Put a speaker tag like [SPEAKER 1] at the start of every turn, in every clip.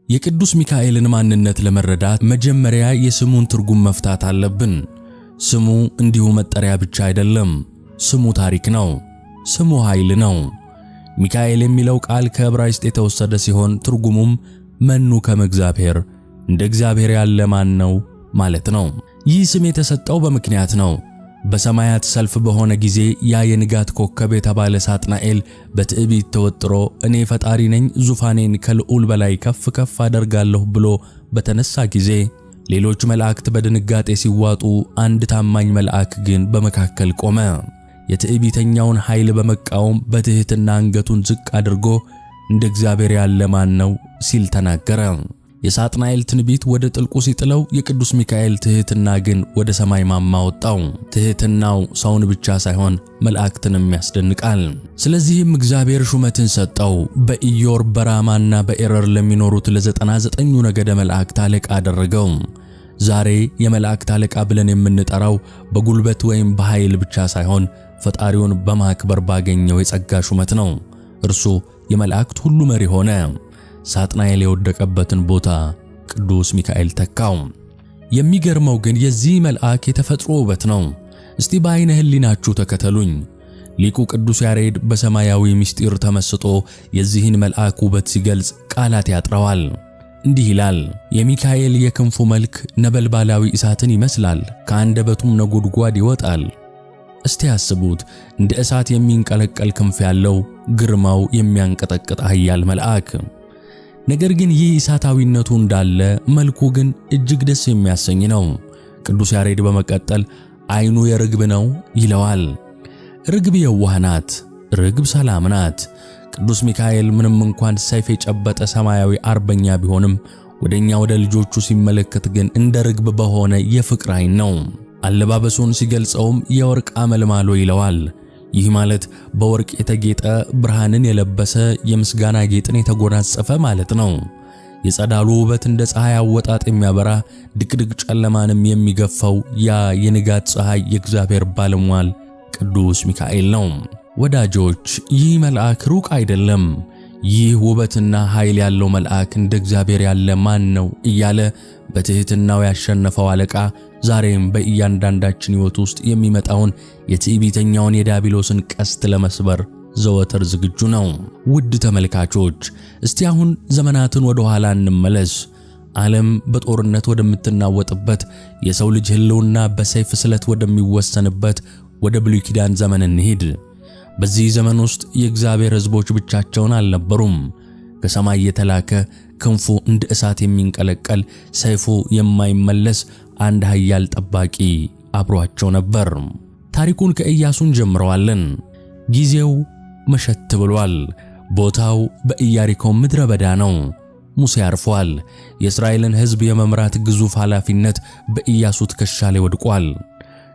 [SPEAKER 1] የቅዱስ ሚካኤልን ማንነት ለመረዳት መጀመሪያ የስሙን ትርጉም መፍታት አለብን። ስሙ እንዲሁ መጠሪያ ብቻ አይደለም። ስሙ ታሪክ ነው። ስሙ ኃይል ነው። ሚካኤል የሚለው ቃል ከዕብራይስጥ የተወሰደ ሲሆን ትርጉሙም መኑ ከመ እግዚአብሔር፣ እንደ እግዚአብሔር ያለ ማን ነው ማለት ነው። ይህ ስም የተሰጠው በምክንያት ነው። በሰማያት ሰልፍ በሆነ ጊዜ ያ የንጋት ኮከብ የተባለ ሳጥናኤል በትዕቢት ተወጥሮ እኔ ፈጣሪ ነኝ፣ ዙፋኔን ከልዑል በላይ ከፍ ከፍ አደርጋለሁ ብሎ በተነሳ ጊዜ ሌሎች መላእክት በድንጋጤ ሲዋጡ፣ አንድ ታማኝ መልአክ ግን በመካከል ቆመ። የትዕቢተኛውን ኃይል በመቃወም በትሕትና አንገቱን ዝቅ አድርጎ እንደ እግዚአብሔር ያለ ማን ነው ሲል ተናገረ። የሳጥናኤል ትንቢት ወደ ጥልቁ ሲጥለው፣ የቅዱስ ሚካኤል ትሕትና ግን ወደ ሰማይ ማማ ወጣው። ትሕትናው ሰውን ብቻ ሳይሆን መላእክትንም ያስደንቃል። ስለዚህም እግዚአብሔር ሹመትን ሰጠው። በኢዮር በራማና በኤረር ለሚኖሩት ለ99ኙ ነገደ መላእክት አለቃ አደረገው። ዛሬ የመላእክት አለቃ ብለን የምንጠራው በጉልበት ወይም በኃይል ብቻ ሳይሆን ፈጣሪውን በማክበር ባገኘው የጸጋ ሹመት ነው። እርሱ የመላእክት ሁሉ መሪ ሆነ። ሳጥናኤል የወደቀበትን ቦታ ቅዱስ ሚካኤል ተካው። የሚገርመው ግን የዚህ መልአክ የተፈጥሮ ውበት ነው። እስቲ በዓይነ ሕሊናችሁ ተከተሉኝ። ሊቁ ቅዱስ ያሬድ በሰማያዊ ምስጢር ተመስጦ የዚህን መልአክ ውበት ሲገልጽ ቃላት ያጥረዋል። እንዲህ ይላል፣ የሚካኤል የክንፉ መልክ ነበልባላዊ እሳትን ይመስላል፣ ከአንደበቱም ነጎድጓድ ይወጣል። እስቲ ያስቡት፣ እንደ እሳት የሚንቀለቀል ክንፍ ያለው ግርማው የሚያንቀጠቅጥ ኃያል መልአክ። ነገር ግን ይህ እሳታዊነቱ እንዳለ መልኩ ግን እጅግ ደስ የሚያሰኝ ነው። ቅዱስ ያሬድ በመቀጠል ዓይኑ የርግብ ነው ይለዋል። ርግብ የዋህ ናት፣ ርግብ ሰላም ናት። ቅዱስ ሚካኤል ምንም እንኳን ሰይፍ የጨበጠ ሰማያዊ አርበኛ ቢሆንም ወደኛ ወደ ልጆቹ ሲመለከት ግን እንደ ርግብ በሆነ የፍቅር ዓይን ነው። አለባበሱን ሲገልጸውም የወርቅ አመልማሎ ይለዋል። ይህ ማለት በወርቅ የተጌጠ ብርሃንን የለበሰ የምስጋና ጌጥን የተጎናጸፈ ማለት ነው። የጸዳሉ ውበት እንደ ፀሐይ አወጣጥ የሚያበራ ድቅድቅ ጨለማንም የሚገፋው ያ የንጋት ፀሐይ የእግዚአብሔር ባለሟል ቅዱስ ሚካኤል ነው። ወዳጆች፣ ይህ መልአክ ሩቅ አይደለም። ይህ ውበትና ኃይል ያለው መልአክ እንደ እግዚአብሔር ያለ ማን ነው እያለ በትሕትናው ያሸነፈው አለቃ ዛሬም በእያንዳንዳችን ሕይወት ውስጥ የሚመጣውን የትዕቢተኛውን የዲያብሎስን ቀስት ለመስበር ዘወትር ዝግጁ ነው። ውድ ተመልካቾች፣ እስቲ አሁን ዘመናትን ወደ ኋላ እንመለስ። ዓለም በጦርነት ወደምትናወጥበት፣ የሰው ልጅ ሕልውና በሰይፍ ስለት ወደሚወሰንበት ወደ ብሉይ ኪዳን ዘመን እንሂድ። በዚህ ዘመን ውስጥ የእግዚአብሔር ሕዝቦች ብቻቸውን አልነበሩም። ከሰማይ የተላከ ክንፉ እንደ እሳት የሚንቀለቀል ሰይፉ የማይመለስ አንድ ኃያል ጠባቂ አብሯቸው ነበር። ታሪኩን ከኢያሱ እንጀምረዋለን። ጊዜው መሸት ብሏል። ቦታው በኢያሪኮ ምድረ በዳ ነው። ሙሴ አርፏል። የእስራኤልን ሕዝብ የመምራት ግዙፍ ኃላፊነት በኢያሱ ትከሻ ላይ ወድቋል።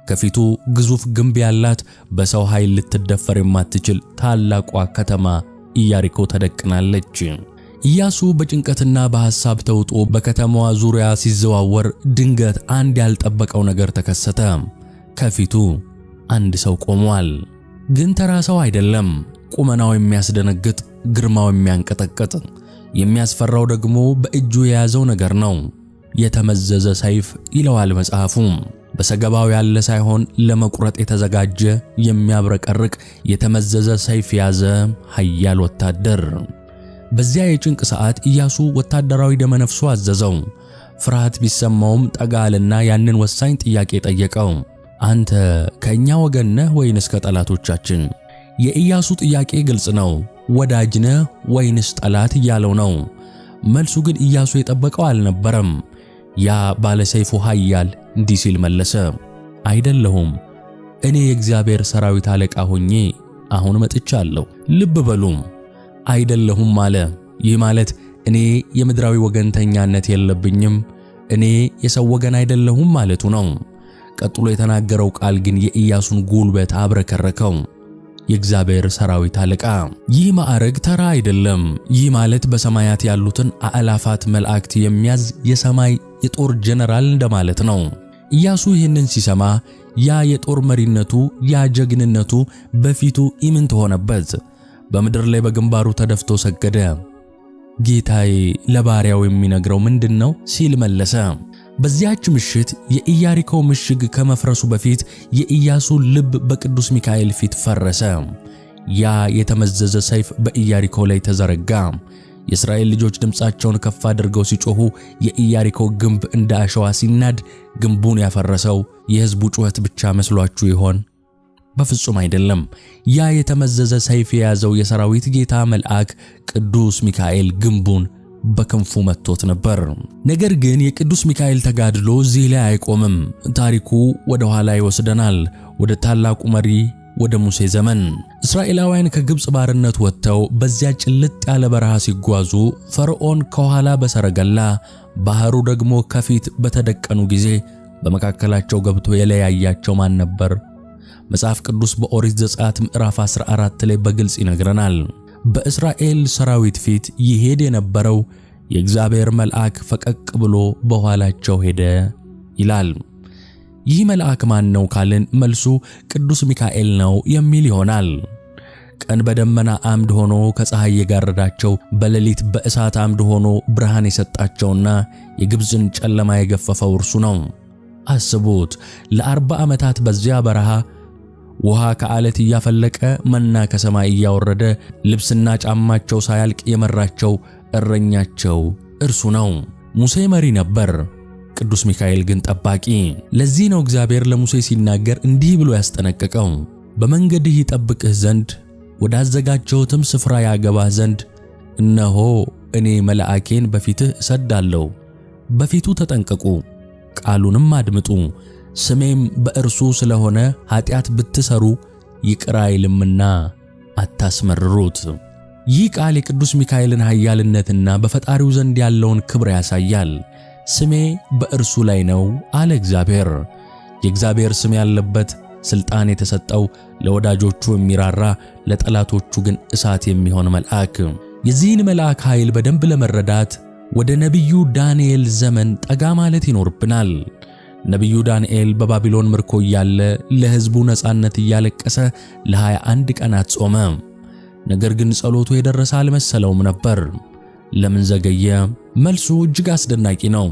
[SPEAKER 1] ከፊቱ ግዙፍ ግንብ ያላት በሰው ኃይል ልትደፈር የማትችል ታላቋ ከተማ ኢያሪኮ ተደቅናለች። ኢያሱ በጭንቀትና በሐሳብ ተውጦ በከተማዋ ዙሪያ ሲዘዋወር ድንገት አንድ ያልጠበቀው ነገር ተከሰተ። ከፊቱ አንድ ሰው ቆሟል። ግን ተራ ሰው አይደለም። ቁመናው የሚያስደነግጥ፣ ግርማው የሚያንቀጠቅጥ፣ የሚያስፈራው ደግሞ በእጁ የያዘው ነገር ነው። የተመዘዘ ሰይፍ ይለዋል መጽሐፉ። በሰገባው ያለ ሳይሆን ለመቁረጥ የተዘጋጀ የሚያብረቀርቅ የተመዘዘ ሰይፍ ያዘ ኃያል ወታደር። በዚያ የጭንቅ ሰዓት ኢያሱ ወታደራዊ ደመነፍሱ አዘዘው። ፍርሃት ቢሰማውም ጠጋ አለና ያንን ወሳኝ ጥያቄ ጠየቀው። አንተ ከእኛ ወገን ነህ ወይንስ ከጠላቶቻችን? የኢያሱ ጥያቄ ግልጽ ነው። ወዳጅ ነህ ወይንስ ጠላት እያለው ነው። መልሱ ግን ኢያሱ የጠበቀው አልነበረም። ያ ባለሰይፉ ኃያል እንዲህ ሲል መለሰ፣ አይደለሁም፣ እኔ የእግዚአብሔር ሰራዊት አለቃ ሆኜ አሁን መጥቻለሁ። ልብ በሉም፣ አይደለሁም አለ። ይህ ማለት እኔ የምድራዊ ወገንተኛነት የለብኝም፣ እኔ የሰው ወገን አይደለሁም ማለቱ ነው። ቀጥሎ የተናገረው ቃል ግን የኢያሱን ጉልበት አብረከረከው። የእግዚአብሔር ሰራዊት አለቃ። ይህ ማዕረግ ተራ አይደለም። ይህ ማለት በሰማያት ያሉትን አእላፋት መላእክት የሚያዝ የሰማይ የጦር ጀነራል እንደማለት ነው። ኢያሱ ይህንን ሲሰማ ያ የጦር መሪነቱ፣ ያ ጀግንነቱ በፊቱ ኢምንት ሆነበት። በምድር ላይ በግንባሩ ተደፍቶ ሰገደ። ጌታዬ ለባሪያው የሚነግረው ምንድነው ሲል መለሰ። በዚያች ምሽት የኢያሪኮ ምሽግ ከመፍረሱ በፊት የኢያሱ ልብ በቅዱስ ሚካኤል ፊት ፈረሰ። ያ የተመዘዘ ሰይፍ በኢያሪኮ ላይ ተዘረጋ። የእስራኤል ልጆች ድምፃቸውን ከፍ አድርገው ሲጮኹ የኢያሪኮ ግንብ እንደ አሸዋ ሲናድ ግንቡን ያፈረሰው የሕዝቡ ጩኸት ብቻ መስሏችሁ ይሆን? በፍጹም አይደለም። ያ የተመዘዘ ሰይፍ የያዘው የሰራዊት ጌታ መልአክ ቅዱስ ሚካኤል ግንቡን በክንፉ መጥቶት ነበር። ነገር ግን የቅዱስ ሚካኤል ተጋድሎ እዚህ ላይ አይቆምም። ታሪኩ ወደ ኋላ ይወስደናል፣ ወደ ታላቁ መሪ ወደ ሙሴ ዘመን። እስራኤላውያን ከግብፅ ባርነት ወጥተው በዚያ ጭልጥ ያለ በረሃ ሲጓዙ ፈርዖን ከኋላ በሰረገላ ባህሩ ደግሞ ከፊት በተደቀኑ ጊዜ በመካከላቸው ገብቶ የለያያቸው ማን ነበር? መጽሐፍ ቅዱስ በኦሪት ዘጸአት ምዕራፍ 14 ላይ በግልጽ ይነግረናል። በእስራኤል ሰራዊት ፊት ይሄድ የነበረው የእግዚአብሔር መልአክ ፈቀቅ ብሎ በኋላቸው ሄደ ይላል። ይህ መልአክ ማን ነው ካልን መልሱ ቅዱስ ሚካኤል ነው የሚል ይሆናል። ቀን በደመና አምድ ሆኖ ከፀሐይ የጋረዳቸው፣ በሌሊት በእሳት አምድ ሆኖ ብርሃን የሰጣቸውና የግብፅን ጨለማ የገፈፈው እርሱ ነው። አስቡት፣ ለ40 ዓመታት በዚያ በረሃ ውሃ ከዓለት እያፈለቀ መና ከሰማይ እያወረደ ልብስና ጫማቸው ሳያልቅ የመራቸው እረኛቸው እርሱ ነው። ሙሴ መሪ ነበር፣ ቅዱስ ሚካኤል ግን ጠባቂ። ለዚህ ነው እግዚአብሔር ለሙሴ ሲናገር እንዲህ ብሎ ያስጠነቀቀው፣ በመንገድህ ይጠብቅህ ዘንድ ወዳዘጋጀሁትም ስፍራ ያገባህ ዘንድ እነሆ እኔ መልአኬን በፊትህ እሰዳለሁ። በፊቱ ተጠንቀቁ፣ ቃሉንም አድምጡ። ስሜም በእርሱ ስለሆነ ኃጢአት ብትሰሩ ይቅር አይልምና አታስመርሩት። ይህ ቃል የቅዱስ ሚካኤልን ኃያልነትና በፈጣሪው ዘንድ ያለውን ክብር ያሳያል። ስሜ በእርሱ ላይ ነው አለ እግዚአብሔር። የእግዚአብሔር ስም ያለበት ሥልጣን የተሰጠው ለወዳጆቹ የሚራራ ለጠላቶቹ ግን እሳት የሚሆን መልአክ። የዚህን መልአክ ኃይል በደንብ ለመረዳት ወደ ነቢዩ ዳንኤል ዘመን ጠጋ ማለት ይኖርብናል። ነቢዩ ዳንኤል በባቢሎን ምርኮ እያለ ለሕዝቡ ነፃነት እያለቀሰ ለ21 ቀናት ጾመ። ነገር ግን ጸሎቱ የደረሰ አልመሰለውም ነበር። ለምን ዘገየ? መልሱ እጅግ አስደናቂ ነው።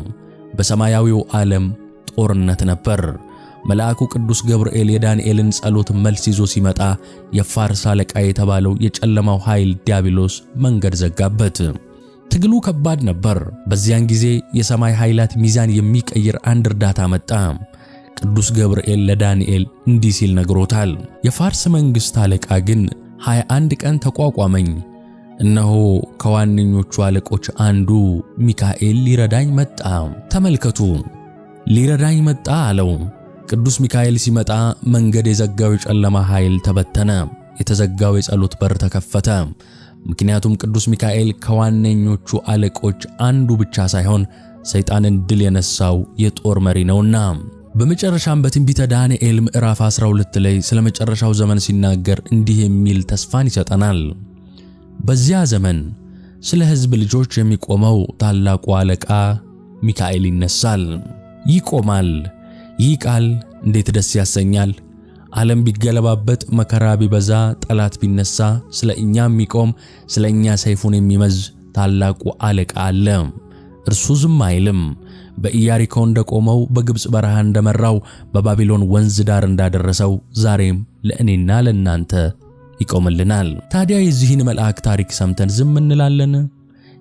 [SPEAKER 1] በሰማያዊው ዓለም ጦርነት ነበር። መልአኩ ቅዱስ ገብርኤል የዳንኤልን ጸሎት መልስ ይዞ ሲመጣ የፋርስ አለቃ የተባለው የጨለማው ኃይል ዲያብሎስ መንገድ ዘጋበት። ትግሉ ከባድ ነበር። በዚያን ጊዜ የሰማይ ኃይላት ሚዛን የሚቀይር አንድ እርዳታ መጣ። ቅዱስ ገብርኤል ለዳንኤል እንዲህ ሲል ነግሮታል። የፋርስ መንግሥት አለቃ ግን 21 ቀን ተቋቋመኝ። እነሆ ከዋነኞቹ አለቆች አንዱ ሚካኤል ሊረዳኝ መጣ። ተመልከቱ፣ ሊረዳኝ መጣ አለው። ቅዱስ ሚካኤል ሲመጣ መንገድ የዘጋው የጨለማ ኃይል ተበተነ። የተዘጋው የጸሎት በር ተከፈተ። ምክንያቱም ቅዱስ ሚካኤል ከዋነኞቹ አለቆች አንዱ ብቻ ሳይሆን ሰይጣንን ድል የነሳው የጦር መሪ ነውና። በመጨረሻም በትንቢተ ዳንኤል ምዕራፍ 12 ላይ ስለ መጨረሻው ዘመን ሲናገር እንዲህ የሚል ተስፋን ይሰጠናል። በዚያ ዘመን ስለ ሕዝብ ልጆች የሚቆመው ታላቁ አለቃ ሚካኤል ይነሳል፣ ይቆማል። ይህ ቃል እንዴት ደስ ያሰኛል! ዓለም ቢገለባበት፣ መከራ ቢበዛ፣ ጠላት ቢነሳ ስለ እኛ የሚቆም ስለ እኛ ሰይፉን የሚመዝ ታላቁ አለቃ አለ። እርሱ ዝም አይልም። በኢያሪኮ እንደቆመው፣ በግብፅ በረሃ እንደመራው፣ በባቢሎን ወንዝ ዳር እንዳደረሰው ዛሬም ለእኔና ለእናንተ ይቆምልናል። ታዲያ የዚህን መልአክ ታሪክ ሰምተን ዝም እንላለን?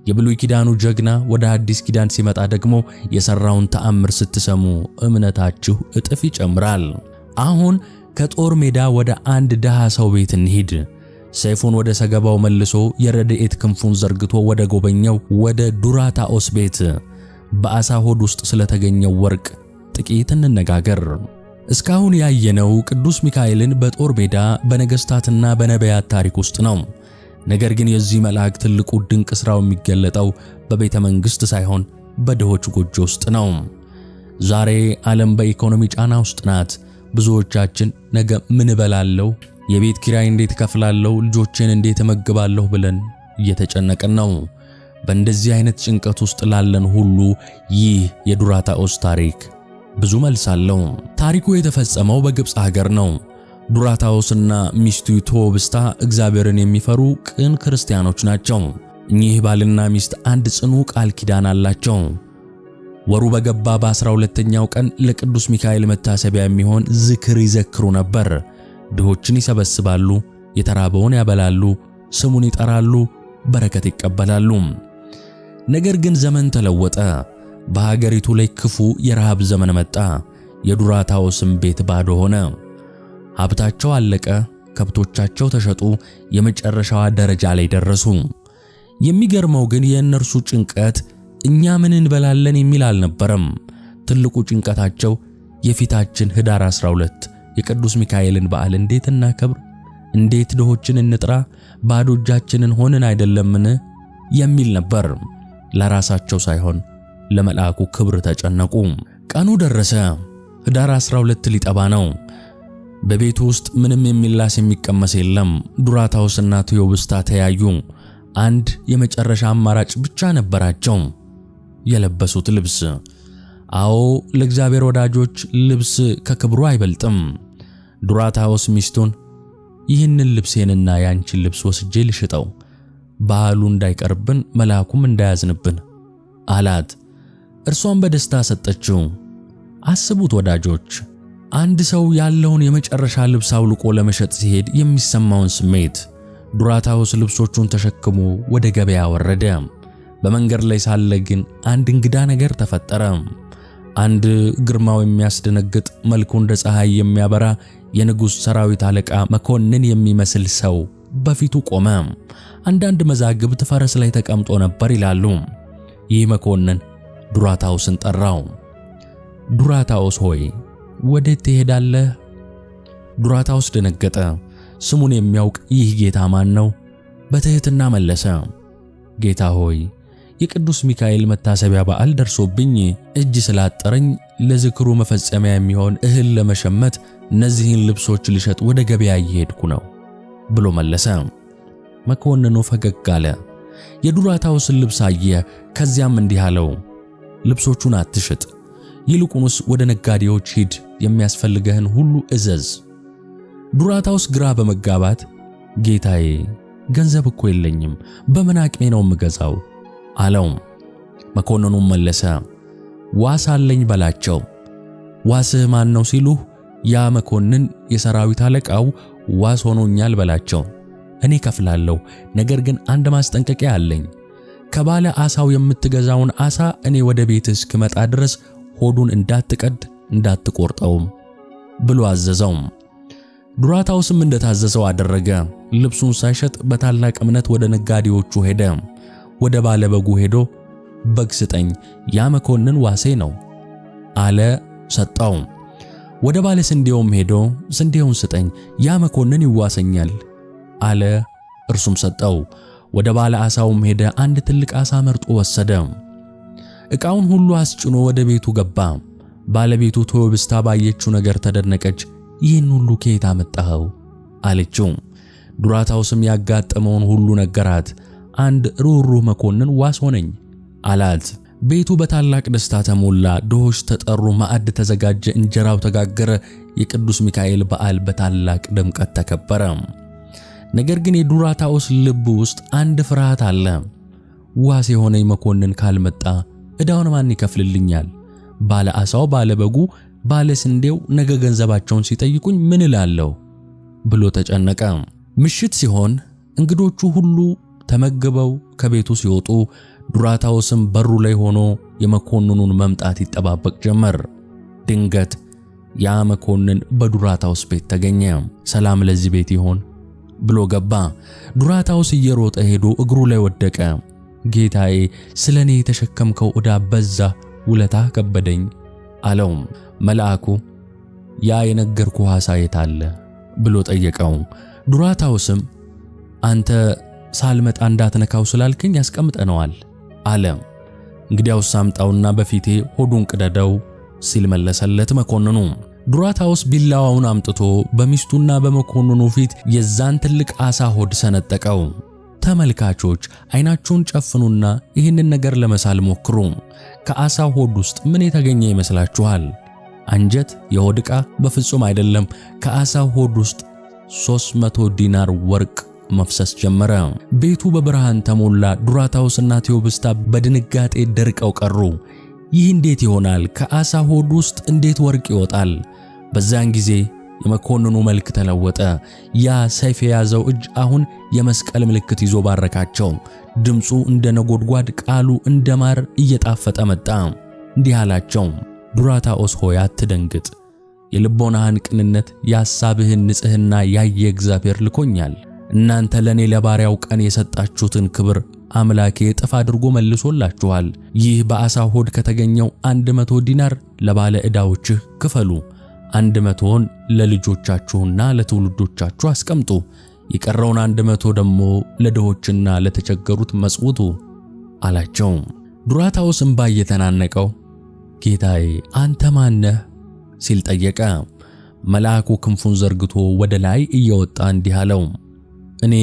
[SPEAKER 1] የብሉይ ኪዳኑ ጀግና ወደ አዲስ ኪዳን ሲመጣ ደግሞ የሰራውን ተአምር ስትሰሙ እምነታችሁ እጥፍ ይጨምራል። አሁን ከጦር ሜዳ ወደ አንድ ድሃ ሰው ቤት እንሂድ። ሰይፉን ወደ ሰገባው መልሶ የረድኤት ክንፉን ዘርግቶ ወደ ጎበኘው ወደ ዱራታኦስ ቤት በአሳ ሆድ ውስጥ ስለተገኘው ወርቅ ጥቂት እንነጋገር። እስካሁን ያየነው ቅዱስ ሚካኤልን በጦር ሜዳ በነገሥታትና በነቢያት ታሪክ ውስጥ ነው። ነገር ግን የዚህ መልአክ ትልቁ ድንቅ ሥራው የሚገለጠው በቤተ መንግሥት ሳይሆን በድሆች ጎጆ ውስጥ ነው። ዛሬ ዓለም በኢኮኖሚ ጫና ውስጥ ናት። ብዙዎቻችን ነገ ምን እበላለሁ፣ የቤት ኪራይ እንዴት እከፍላለሁ፣ ልጆቼን እንዴት እመግባለሁ ብለን እየተጨነቅን ነው። በእንደዚህ አይነት ጭንቀት ውስጥ ላለን ሁሉ ይህ የዱራታኦስ ታሪክ ብዙ መልስ አለው። ታሪኩ የተፈጸመው በግብፅ ሀገር ነው። ዱራታኦስና ሚስቱ ቶብስታ እግዚአብሔርን የሚፈሩ ቅን ክርስቲያኖች ናቸው። እኚህ ባልና ሚስት አንድ ጽኑ ቃል ኪዳን አላቸው። ወሩ በገባ በ12ኛው ቀን ለቅዱስ ሚካኤል መታሰቢያ የሚሆን ዝክር ይዘክሩ ነበር። ድሆችን ይሰበስባሉ፣ የተራበውን ያበላሉ፣ ስሙን ይጠራሉ፣ በረከት ይቀበላሉ። ነገር ግን ዘመን ተለወጠ። በሀገሪቱ ላይ ክፉ የረሃብ ዘመን መጣ። የዱራታዎስም ቤት ባዶ ሆነ። ሀብታቸው አለቀ፣ ከብቶቻቸው ተሸጡ፣ የመጨረሻዋ ደረጃ ላይ ደረሱ። የሚገርመው ግን የእነርሱ ጭንቀት እኛ ምን እንበላለን የሚል አልነበረም። ትልቁ ጭንቀታቸው የፊታችን ኅዳር 12 የቅዱስ ሚካኤልን በዓል እንዴት እናከብር፣ እንዴት ድሆችን እንጥራ፣ ባዶ እጃችንን ሆንን አይደለምን የሚል ነበር። ለራሳቸው ሳይሆን ለመልአኩ ክብር ተጨነቁ። ቀኑ ደረሰ። ኅዳር 12 ሊጠባ ነው። በቤቱ ውስጥ ምንም የሚላስ የሚቀመስ የለም። ዱራታዎስና ቴዎብስታ ተያዩ። አንድ የመጨረሻ አማራጭ ብቻ ነበራቸው፣ የለበሱት ልብስ። አዎ ለእግዚአብሔር ወዳጆች ልብስ ከክብሩ አይበልጥም። ዱራታዎስ ሚስቱን ይህንን ልብሴንና ያንቺን ልብስ ወስጄ ልሽጠው፣ በዓሉ እንዳይቀርብን መልአኩም እንዳያዝንብን አላት። እርሷም በደስታ ሰጠችው። አስቡት ወዳጆች፣ አንድ ሰው ያለውን የመጨረሻ ልብስ አውልቆ ለመሸጥ ሲሄድ የሚሰማውን ስሜት። ዱራታዎስ ልብሶቹን ተሸክሞ ወደ ገበያ ወረደ። በመንገድ ላይ ሳለ ግን አንድ እንግዳ ነገር ተፈጠረ። አንድ ግርማው የሚያስደነግጥ መልኩ እንደ ፀሐይ የሚያበራ የንጉሥ ሰራዊት አለቃ መኮንን የሚመስል ሰው በፊቱ ቆመ። አንዳንድ መዛግብት ፈረስ ላይ ተቀምጦ ነበር ይላሉ። ይህ መኮንን ዱራታዎስን ጠራው። ዱራታዎስ ሆይ ወዴት ትሄዳለህ? ዱራታዎስ ደነገጠ። ስሙን የሚያውቅ ይህ ጌታ ማን ነው? በትሕትና መለሰ፣ ጌታ ሆይ የቅዱስ ሚካኤል መታሰቢያ በዓል ደርሶብኝ እጅ ስላጠረኝ ለዝክሩ መፈጸሚያ የሚሆን እህል ለመሸመት እነዚህን ልብሶች ልሸጥ ወደ ገበያ እየሄድኩ ነው ብሎ መለሰ። መኮንኑ ፈገግ አለ። የዱራታዎስን ልብስ አየ። ከዚያም እንዲህ አለው፣ ልብሶቹን አትሽጥ፣ ይልቁንስ ወደ ነጋዴዎች ሂድ፣ የሚያስፈልገህን ሁሉ እዘዝ። ዱራታዎስ ግራ በመጋባት ጌታዬ ገንዘብ እኮ የለኝም፣ በምን አቅሜ ነው የምገዛው አለው። መኮንኑም መለሰ፣ ዋስ አለኝ በላቸው። ዋስህ ማን ነው ሲሉህ፣ ያ መኮንን የሰራዊት አለቃው ዋስ ሆኖኛል በላቸው። እኔ ከፍላለሁ፣ ነገር ግን አንድ ማስጠንቀቂያ አለኝ። ከባለ ዓሣው የምትገዛውን ዓሣ እኔ ወደ ቤትህ እስክመጣ ድረስ ሆዱን እንዳትቀድ እንዳትቆርጠውም ብሎ አዘዘው። ዱራታዎስም እንደታዘዘው አደረገ። ልብሱን ሳይሸጥ በታላቅ እምነት ወደ ነጋዴዎቹ ሄደ። ወደ ባለ በጉ ሄዶ በግ ስጠኝ፣ ያ መኮንን ዋሴ ነው አለ። ሰጠው። ወደ ባለ ስንዴውም ሄዶ ስንዴውን ስጠኝ፣ ያ መኮንን ይዋሰኛል አለ። እርሱም ሰጠው። ወደ ባለ ዓሣውም ሄደ። አንድ ትልቅ ዓሣ መርጦ ወሰደ። ዕቃውን ሁሉ አስጭኖ ወደ ቤቱ ገባ። ባለቤቱ ቴዎብስታ ባየችው ነገር ተደነቀች። ይህን ሁሉ ከየት አመጣኸው አለችው። ዱራታዎስም ያጋጠመውን ሁሉ ነገራት። አንድ ሩህሩህ መኮንን ዋስ ሆነኝ አላት። ቤቱ በታላቅ ደስታ ተሞላ። ድሆች ተጠሩ፣ ማዕድ ተዘጋጀ፣ እንጀራው ተጋገረ። የቅዱስ ሚካኤል በዓል በታላቅ ድምቀት ተከበረ። ነገር ግን የዱራታዎስ ልብ ውስጥ አንድ ፍርሃት አለ። ዋስ የሆነኝ መኮንን ካልመጣ ዕዳውን ማን ይከፍልልኛል? ባለ ዓሣው፣ ባለ በጉ፣ ባለ ስንዴው ነገ ገንዘባቸውን ሲጠይቁኝ ምን እላለሁ ብሎ ተጨነቀ። ምሽት ሲሆን እንግዶቹ ሁሉ ተመግበው ከቤቱ ሲወጡ ዱራታዎስም በሩ ላይ ሆኖ የመኮንኑን መምጣት ይጠባበቅ ጀመር። ድንገት ያ መኮንን በዱራታዎስ ቤት ተገኘ። ሰላም ለዚህ ቤት ይሆን ብሎ ገባ። ዱራታዎስ እየሮጠ ሄዶ እግሩ ላይ ወደቀ። ጌታዬ ስለኔ የተሸከምከው ዕዳ በዛ፣ ውለታ ከበደኝ አለው። መልአኩ ያ የነገርኩህ ዓሣ የት አለ ብሎ ጠየቀው። ዱራታዎስም አንተ ሳልመጣ እንዳትነካው ስላልከኝ ያስቀምጠነዋል አለ። እንግዲያውስ አምጣውና በፊቴ ሆዱን ቅደደው ሲል መለሰለት መኮንኑ። ዱራታዎስ ቢላዋውን አምጥቶ በሚስቱና በመኮንኑ ፊት የዛን ትልቅ ዓሣ ሆድ ሰነጠቀው። ተመልካቾች ዓይናችሁን ጨፍኑና ይህንን ነገር ለመሳል ሞክሩ። ከዓሣ ሆድ ውስጥ ምን የተገኘ ይመስላችኋል? አንጀት? የሆድ ዕቃ? በፍጹም አይደለም። ከዓሣ ሆድ ውስጥ 300 ዲናር ወርቅ መፍሰስ ጀመረ። ቤቱ በብርሃን ተሞላ። ዱራታውስና ቴዎብስታ በድንጋጤ ደርቀው ቀሩ። ይህ እንዴት ይሆናል? ከዓሣ ሆድ ውስጥ እንዴት ወርቅ ይወጣል? በዚያን ጊዜ የመኮንኑ መልክ ተለወጠ። ያ ሰይፍ የያዘው እጅ አሁን የመስቀል ምልክት ይዞ ባረካቸው። ድምፁ እንደ ነጎድጓድ፣ ቃሉ እንደ ማር እየጣፈጠ መጣ። እንዲህ አላቸው፣ ዱራታኦስ ሆይ አትደንግጥ። የልቦናህን ቅንነት የሐሳብህን ንጽሕና ያየ እግዚአብሔር ልኮኛል። እናንተ ለእኔ ለባሪያው ቀን የሰጣችሁትን ክብር አምላኬ እጥፍ አድርጎ መልሶላችኋል። ይህ በዓሣ ሆድ ከተገኘው 100 ዲናር ለባለ ዕዳዎችህ ክፈሉ። 100ን ለልጆቻችሁና ለትውልዶቻችሁ አስቀምጡ። የቀረውን 100 ደግሞ ለድሆችና ለተቸገሩት መጽውቱ አላቸው። ዱራታኦስ እንባ እየተናነቀው ጌታዬ አንተ ማን ነህ ሲል ጠየቀ። መልአኩ ክንፉን ዘርግቶ ወደ ላይ እየወጣ እንዲህ አለው፣ እኔ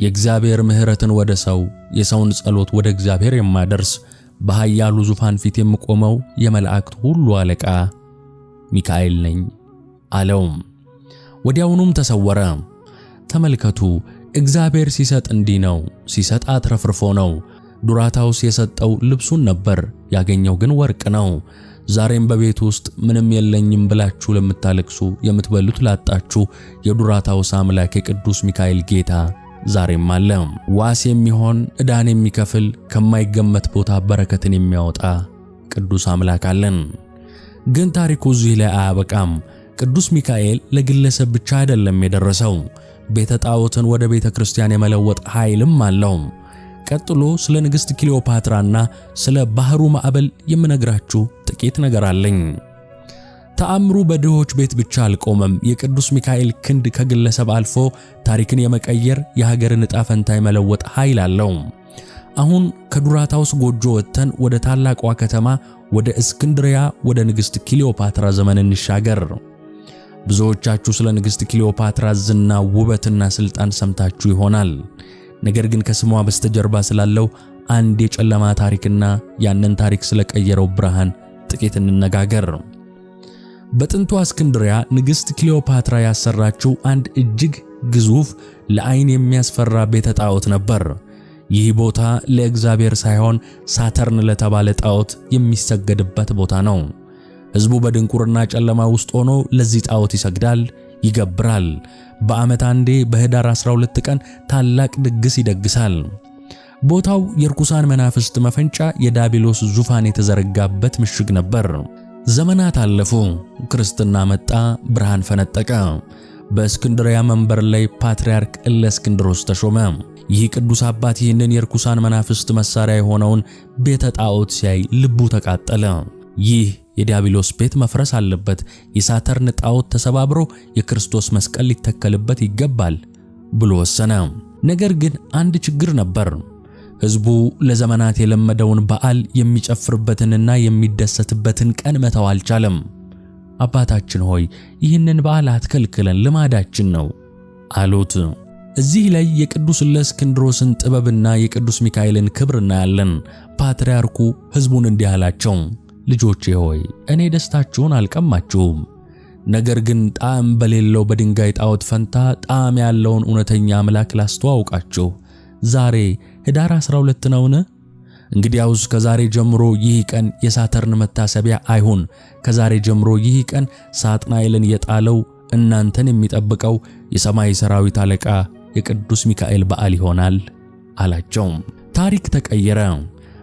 [SPEAKER 1] የእግዚአብሔር ምሕረትን ወደ ሰው፣ የሰውን ጸሎት ወደ እግዚአብሔር የማደርስ በኃያሉ ዙፋን ፊት የምቆመው የመላእክት ሁሉ አለቃ ሚካኤል ነኝ አለው። ወዲያውኑም ተሰወረ። ተመልከቱ፣ እግዚአብሔር ሲሰጥ እንዲህ ነው፣ ሲሰጥ አትረፍርፎ ነው። ዱራታውስ የሰጠው ልብሱን ነበር፣ ያገኘው ግን ወርቅ ነው። ዛሬም በቤት ውስጥ ምንም የለኝም ብላችሁ ለምታለቅሱ፣ የምትበሉት ላጣችሁ የዱራታውስ አምላክ የቅዱስ ሚካኤል ጌታ ዛሬም አለ። ዋስ የሚሆን ዕዳን የሚከፍል ከማይገመት ቦታ በረከትን የሚያወጣ ቅዱስ አምላክ አለን። ግን ታሪኩ እዚህ ላይ አያበቃም። ቅዱስ ሚካኤል ለግለሰብ ብቻ አይደለም የደረሰው፣ ቤተ ጣዖትን ወደ ቤተ ክርስቲያን የመለወጥ ኃይልም አለው። ቀጥሎ ስለ ንግሥት ክሊዮፓትራና ስለ ባህሩ ማዕበል የምነግራችሁ ጥቂት ነገር አለኝ። ተአምሩ በድሆች ቤት ብቻ አልቆመም። የቅዱስ ሚካኤል ክንድ ከግለሰብ አልፎ ታሪክን የመቀየር የሀገርን ዕጣ ፈንታ የመለወጥ ኃይል አለው። አሁን ከዱራታውስ ጎጆ ወጥተን ወደ ታላቋ ከተማ ወደ እስክንድሪያ ወደ ንግሥት ክሊዮፓትራ ዘመን እንሻገር። ብዙዎቻችሁ ስለ ንግሥት ክሊዮፓትራ ዝና፣ ውበትና ሥልጣን ሰምታችሁ ይሆናል። ነገር ግን ከስሟ በስተጀርባ ስላለው አንድ የጨለማ ታሪክና ያንን ታሪክ ስለቀየረው ብርሃን ጥቂት እንነጋገር። በጥንቷ እስክንድሪያ ንግሥት ክሊዮፓትራ ያሰራችው አንድ እጅግ ግዙፍ ለዓይን የሚያስፈራ ቤተ ጣዖት ነበር። ይህ ቦታ ለእግዚአብሔር ሳይሆን ሳተርን ለተባለ ጣዖት የሚሰገድበት ቦታ ነው። ሕዝቡ በድንቁርና ጨለማ ውስጥ ሆኖ ለዚህ ጣዖት ይሰግዳል፣ ይገብራል። በዓመት አንዴ በኅዳር 12 ቀን ታላቅ ድግስ ይደግሳል። ቦታው የርኩሳን መናፍስት መፈንጫ፣ የዳቢሎስ ዙፋን የተዘረጋበት ምሽግ ነበር። ዘመናት አለፉ። ክርስትና መጣ፣ ብርሃን ፈነጠቀ። በእስክንድሪያ መንበር ላይ ፓትርያርክ እለእስክንድሮስ ተሾመ። ይህ ቅዱስ አባት ይህንን የርኩሳን መናፍስት መሳሪያ የሆነውን ቤተ ጣዖት ሲያይ ልቡ ተቃጠለ። ይህ የዲያብሎስ ቤት መፍረስ አለበት፣ የሳተርን ጣዖት ተሰባብሮ የክርስቶስ መስቀል ሊተከልበት ይገባል ብሎ ወሰነ። ነገር ግን አንድ ችግር ነበር። ሕዝቡ ለዘመናት የለመደውን በዓል የሚጨፍርበትንና የሚደሰትበትን ቀን መተው አልቻለም። አባታችን ሆይ ይህንን በዓል አትከልክለን፣ ልማዳችን ነው አሉት። እዚህ ላይ የቅዱስ እለእስክንድሮስን ጥበብና የቅዱስ ሚካኤልን ክብር እናያለን። ፓትርያርኩ ሕዝቡን እንዲህ አላቸው፣ ልጆቼ ሆይ እኔ ደስታችሁን አልቀማችሁም። ነገር ግን ጣዕም በሌለው በድንጋይ ጣዖት ፈንታ ጣዕም ያለውን እውነተኛ አምላክ ላስተዋውቃችሁ። ዛሬ ኅዳር 12 ነውን? እንግዲያውስ ከዛሬ ጀምሮ ይህ ቀን የሳተርን መታሰቢያ አይሁን። ከዛሬ ጀምሮ ይህ ቀን ሳጥናኤልን የጣለው እናንተን የሚጠብቀው የሰማይ ሰራዊት አለቃ የቅዱስ ሚካኤል በዓል ይሆናል አላቸው። ታሪክ ተቀየረ።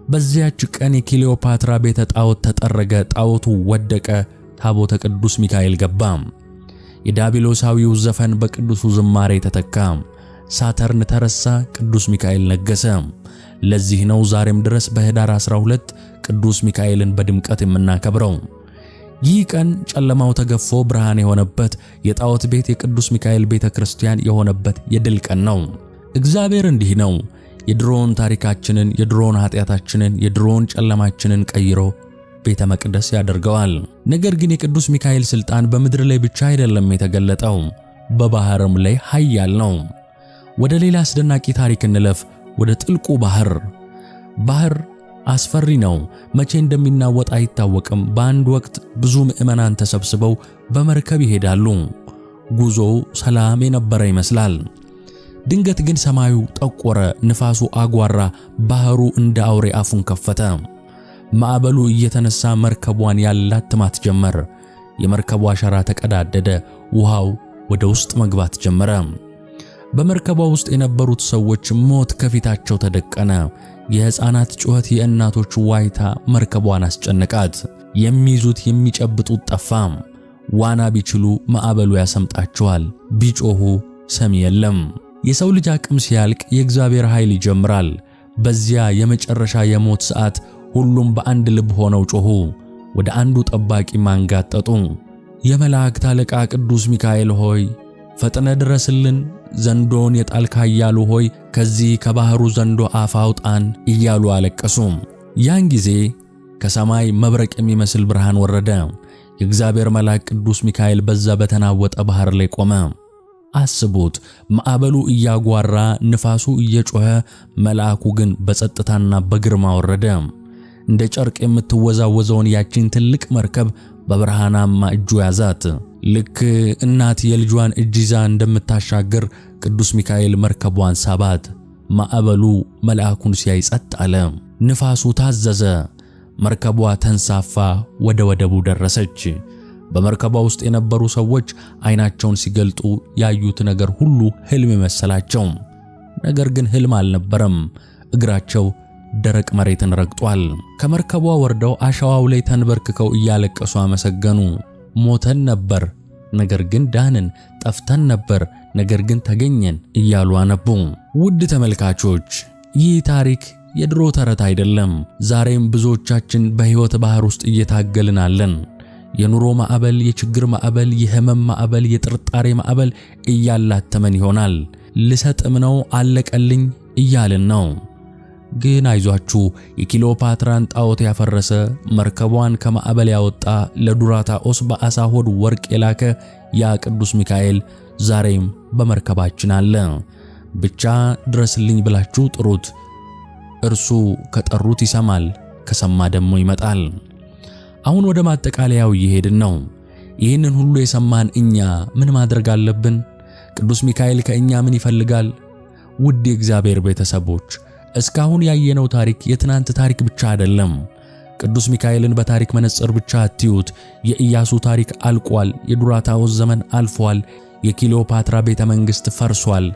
[SPEAKER 1] በዚያች ቀን የክሊዮፓትራ ቤተ ጣዖት ተጠረገ፣ ጣዖቱ ወደቀ፣ ታቦተ ቅዱስ ሚካኤል ገባ። የዳቢሎሳዊው ዘፈን በቅዱሱ ዝማሬ ተተካ። ሳተርን ተረሳ፣ ቅዱስ ሚካኤል ነገሰ። ለዚህ ነው ዛሬም ድረስ በኅዳር 12 ቅዱስ ሚካኤልን በድምቀት የምናከብረው። ይህ ቀን ጨለማው ተገፎ ብርሃን የሆነበት፣ የጣዖት ቤት የቅዱስ ሚካኤል ቤተ ክርስቲያን የሆነበት የድል ቀን ነው። እግዚአብሔር እንዲህ ነው የድሮውን ታሪካችንን፣ የድሮውን ኃጢአታችንን፣ የድሮውን ጨለማችንን ቀይሮ ቤተ መቅደስ ያደርገዋል። ነገር ግን የቅዱስ ሚካኤል ሥልጣን በምድር ላይ ብቻ አይደለም የተገለጠው፣ በባህርም ላይ ኃያል ነው። ወደ ሌላ አስደናቂ ታሪክ እንለፍ፣ ወደ ጥልቁ ባህር። ባህር አስፈሪ ነው። መቼ እንደሚናወጥ አይታወቅም። በአንድ ወቅት ብዙ ምዕመናን ተሰብስበው በመርከብ ይሄዳሉ። ጉዞው ሰላም የነበረ ይመስላል። ድንገት ግን ሰማዩ ጠቆረ፣ ንፋሱ አጓራ፣ ባህሩ እንደ አውሬ አፉን ከፈተ። ማዕበሉ እየተነሳ መርከቧን ያላትማት ጀመር። የመርከቧ ሸራ ተቀዳደደ፣ ውሃው ወደ ውስጥ መግባት ጀመረ። በመርከቧ ውስጥ የነበሩት ሰዎች ሞት ከፊታቸው ተደቀነ። የሕፃናት ጩኸት፣ የእናቶች ዋይታ መርከቧን አስጨነቃት። የሚይዙት የሚጨብጡት ጠፋ። ዋና ቢችሉ ማዕበሉ ያሰምጣቸዋል፣ ቢጮኹ ሰሚ የለም። የሰው ልጅ አቅም ሲያልቅ የእግዚአብሔር ኃይል ይጀምራል። በዚያ የመጨረሻ የሞት ሰዓት ሁሉም በአንድ ልብ ሆነው ጮኹ፣ ወደ አንዱ ጠባቂ ማንጋጠጡ። የመላእክት አለቃ ቅዱስ ሚካኤል ሆይ ፈጥነ ድረስልን፣ ዘንዶን የጣልክ ኃያሉ ሆይ ከዚህ ከባሕሩ ዘንዶ አፍ አውጣን እያሉ አለቀሱ። ያን ጊዜ ከሰማይ መብረቅ የሚመስል ብርሃን ወረደ። የእግዚአብሔር መልአክ ቅዱስ ሚካኤል በዛ በተናወጠ ባሕር ላይ ቆመ። አስቡት፣ ማዕበሉ እያጓራ ንፋሱ እየጮኸ፣ መልአኩ ግን በጸጥታና በግርማ ወረደ። እንደ ጨርቅ የምትወዛወዘውን ያችን ትልቅ መርከብ በብርሃናማ እጁ ያዛት። ልክ እናት የልጇን እጅ ይዛ እንደምታሻግር ቅዱስ ሚካኤል መርከቧን ሳባት። ማዕበሉ መልአኩን ሲያይ ጸጥ አለ። ንፋሱ ታዘዘ። መርከቧ ተንሳፋ ወደ ወደቡ ደረሰች። በመርከቧ ውስጥ የነበሩ ሰዎች ዓይናቸውን ሲገልጡ ያዩት ነገር ሁሉ ሕልም መሰላቸው። ነገር ግን ሕልም አልነበረም። እግራቸው ደረቅ መሬትን ረግጧል። ከመርከቧ ወርደው አሸዋው ላይ ተንበርክከው እያለቀሱ አመሰገኑ። ሞተን ነበር፣ ነገር ግን ዳንን፣ ጠፍተን ነበር፣ ነገር ግን ተገኘን እያሉ አነቡ። ውድ ተመልካቾች፣ ይህ ታሪክ የድሮ ተረት አይደለም። ዛሬም ብዙዎቻችን በሕይወት ባህር ውስጥ እየታገልን አለን። የኑሮ ማዕበል፣ የችግር ማዕበል፣ የህመም ማዕበል፣ የጥርጣሬ ማዕበል እያላተመን ይሆናል። ልሰጥም ነው፣ አለቀልኝ እያልን ነው። ግን አይዟችሁ፣ የክሊዮፓትራን ጣዖት ያፈረሰ፣ መርከቧን ከማዕበል ያወጣ፣ ለዱራታኦስ በዓሣ ሆድ ወርቅ የላከ ያ ቅዱስ ሚካኤል ዛሬም በመርከባችን አለ። ብቻ ድረስልኝ ብላችሁ ጥሩት። እርሱ ከጠሩት ይሰማል፣ ከሰማ ደግሞ ይመጣል። አሁን ወደ ማጠቃለያው እየሄድን ነው። ይህንን ሁሉ የሰማን እኛ ምን ማድረግ አለብን? ቅዱስ ሚካኤል ከእኛ ምን ይፈልጋል? ውድ የእግዚአብሔር ቤተሰቦች፣ እስካሁን ያየነው ታሪክ የትናንት ታሪክ ብቻ አይደለም። ቅዱስ ሚካኤልን በታሪክ መነጽር ብቻ አትዩት። የኢያሱ ታሪክ አልቋል። የዱራታኦስ ዘመን አልፏል። የክሊዮፓትራ ቤተ መንግሥት ፈርሷል።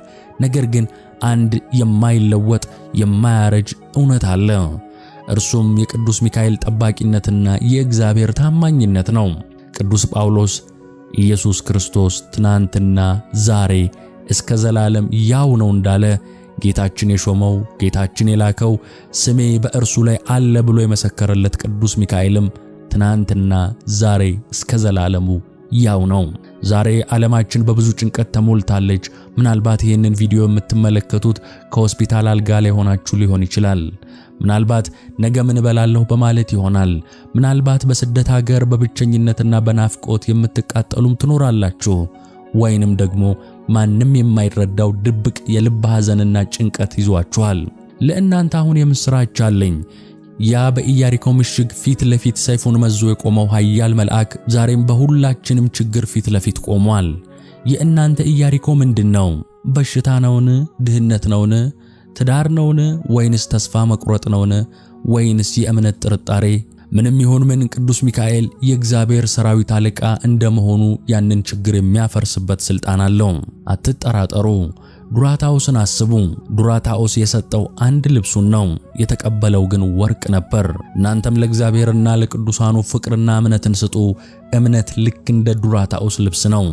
[SPEAKER 1] ነገር ግን አንድ የማይለወጥ የማያረጅ እውነት አለ። እርሱም የቅዱስ ሚካኤል ጠባቂነትና የእግዚአብሔር ታማኝነት ነው። ቅዱስ ጳውሎስ ኢየሱስ ክርስቶስ ትናንትና ዛሬ እስከ ዘላለም ያው ነው እንዳለ፣ ጌታችን የሾመው ጌታችን የላከው ስሜ በእርሱ ላይ አለ ብሎ የመሰከረለት ቅዱስ ሚካኤልም ትናንትና ዛሬ እስከ ዘላለሙ ያው ነው። ዛሬ ዓለማችን በብዙ ጭንቀት ተሞልታለች። ምናልባት ይህንን ቪዲዮ የምትመለከቱት ከሆስፒታል አልጋ ላይ ሆናችሁ ሊሆን ይችላል። ምናልባት ነገ ምን እበላለሁ በማለት ይሆናል። ምናልባት በስደት ሀገር በብቸኝነትና በናፍቆት የምትቃጠሉም ትኖራላችሁ። ወይንም ደግሞ ማንም የማይረዳው ድብቅ የልብ ሐዘንና ጭንቀት ይዟችኋል። ለእናንተ አሁን የምስራች አለኝ። ያ በኢያሪኮ ምሽግ ፊት ለፊት ሰይፉን መዞ የቆመው ኃያል መልአክ ዛሬም በሁላችንም ችግር ፊት ለፊት ቆሟል። የእናንተ ኢያሪኮ ምንድነው? በሽታ ነውን? ድህነት ነውን? ትዳር ነውን? ወይንስ ተስፋ መቁረጥ ነውን? ወይንስ የእምነት ጥርጣሬ? ምንም ይሁን ምን ቅዱስ ሚካኤል የእግዚአብሔር ሰራዊት አለቃ እንደመሆኑ ያንን ችግር የሚያፈርስበት ሥልጣን አለው። አትጠራጠሩ። ዱራታኦስን አስቡ። ዱራታኦስ የሰጠው አንድ ልብሱን ነው፣ የተቀበለው ግን ወርቅ ነበር። እናንተም ለእግዚአብሔርና ለቅዱሳኑ ፍቅርና እምነትን ስጡ። እምነት ልክ እንደ ዱራታኦስ ልብስ ነው።